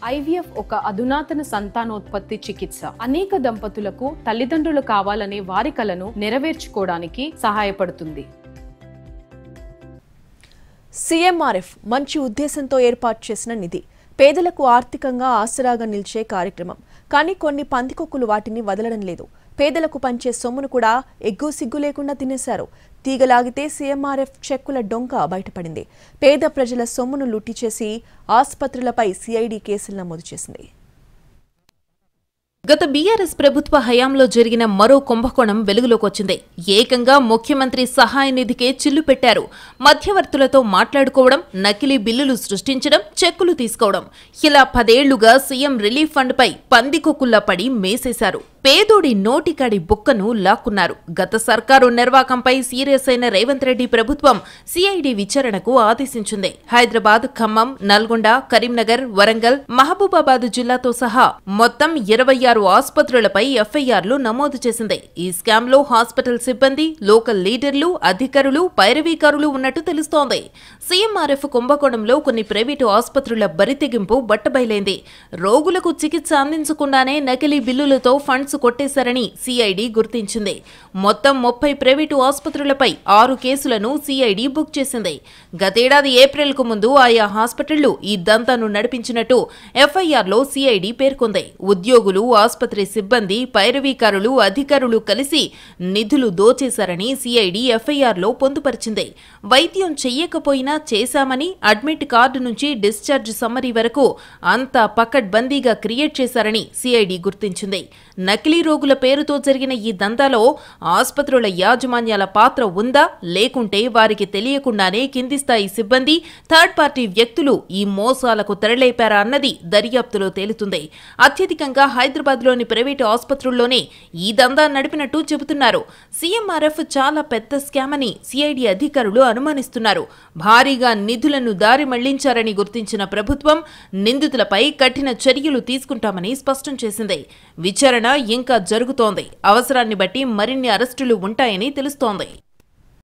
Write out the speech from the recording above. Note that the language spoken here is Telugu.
ఐవీఎఫ్ ఒక అధునాతన సంతానోత్పత్తి చికిత్స. అనేక దంపతులకు తల్లిదండ్రులు కావాలనే వారి కలను నెరవేర్చుకోవడానికి సహాయపడుతుంది. సీఎంఆర్ఎఫ్ మంచి ఉద్దేశంతో ఏర్పాటు చేసిన నిధి. పేదలకు ఆర్థికంగా ఆసరాగా నిలిచే కార్యక్రమం. కానీ కొన్ని పందికొక్కులు వాటిని వదలడం లేదు. పేదలకు పంచే సొమ్మును కూడా ఎగ్గు సిగ్గు లేకుండా తినేశారు. తీగలాగితే సీఎంఆర్ఎఫ్ చెక్కుల డొంక బయటపడింది. పేద ప్రజల సొమ్మును లూటీ చేసి ఆసుపత్రులపై సిఐడి కేసులు నమోదు చేసింది. గత బీఆర్ఎస్ ప్రభుత్వ హయాంలో జరిగిన మరో కుంభకోణం వెలుగులోకి వచ్చింది. ఏకంగా ముఖ్యమంత్రి సహాయ నిధికే చిల్లు పెట్టారు. మధ్యవర్తులతో మాట్లాడుకోవడం, నకిలీ బిల్లులు సృష్టించడం, చెక్కులు తీసుకోవడం, ఇలా 10 ఏళ్లుగా సీఎం రిలీఫ్ ఫండ్ పై పందికొక్కుల్లా పడి మేసేశారు. పేదోడి నోటికాడి బుక్కను లాక్కున్నారు. గత సర్కారు నిర్వాకంపై సీరియస్ అయిన రేవంత్ రెడ్డి ప్రభుత్వం సిఐడి విచారణకు ఆదేశించింది. హైదరాబాద్, ఖమ్మం, నల్గొండ, కరీంనగర్, వరంగల్, మహబూబాబాద్ జిల్లాతో సహా మొత్తం 26 ఆసుపత్రులపై ఎఫ్ఐఆర్లు నమోదు చేసింది. ఈ స్కామ్ లో హాస్పిటల్ సిబ్బంది, లోకల్ లీడర్లు, అధికారులు, పైరవీకారులు ఉన్నట్టు తెలుస్తోంది. సీఎంఆర్ఎఫ్ కుంభకోణంలో కొన్ని ప్రైవేటు ఆసుపత్రుల బరితెగింపు బట్టబయలైంది. రోగులకు చికిత్స అందించకుండానే నకిలీ బిల్లులతో ఫండ్స్ కొట్టేశారని సిఐడి గుర్తించింది. మొత్తం 30 ప్రైవేటు ఆసుపత్రులపై 6 కేసులను సిఐడి బుక్ చేసింది. గతేడాది ఏప్రిల్కు ముందు ఆయా హాస్పిటళ్లు ఈ దంతాను నడిపించినట్టు ఎఫ్ఐఆర్లో సిఐడి పేర్కొంది. ఉద్యోగులు, ఆసుపత్రి సిబ్బంది, పైరవీకారులు, అధికారులు కలిసి నిధులు దోచేశారని సిఐడి ఎఫ్ఐఆర్లో పొందుపరిచింది. వైద్యం చెయ్యకపోయినా చేశామని అడ్మిట్ కార్డు నుంచి డిశ్చార్జ్ సమ్మరీ వరకు అంతా పకడ్బందీగా క్రియేట్ చేశారని సిఐడి గుర్తించింది. నకిలీ రోగుల పేరుతో జరిగిన ఈ దందాలో ఆసుపత్రుల యాజమాన్యాల పాత్ర ఉందా, లేకుంటే వారికి తెలియకుండానే కింది స్థాయి సిబ్బంది, థర్డ్ పార్టీ వ్యక్తులు ఈ మోసాలకు తెరలేపారా అన్నది దర్యాప్తులో తేలుతుంది. అత్యధికంగా హైదరాబాద్లోని ప్రైవేటు ఆసుపత్రుల్లోనే ఈ దందా నడిపినట్టు చెబుతున్నారు. సీఎంఆర్ఎఫ్ చాలా పెద్ద స్కామ్ అని సిఐడి అధికారులు అనుమానిస్తున్నారు. భారీగా నిధులను దారి మళ్లించారని గుర్తించిన ప్రభుత్వం నిందితులపై కఠిన చర్యలు తీసుకుంటామని స్పష్టం చేసింది. విచారణ ఇంకా జరుగుతోంది. అవసరాన్ని బట్టి మరిన్ని అరెస్టులు ఉంటాయని తెలుస్తోంది.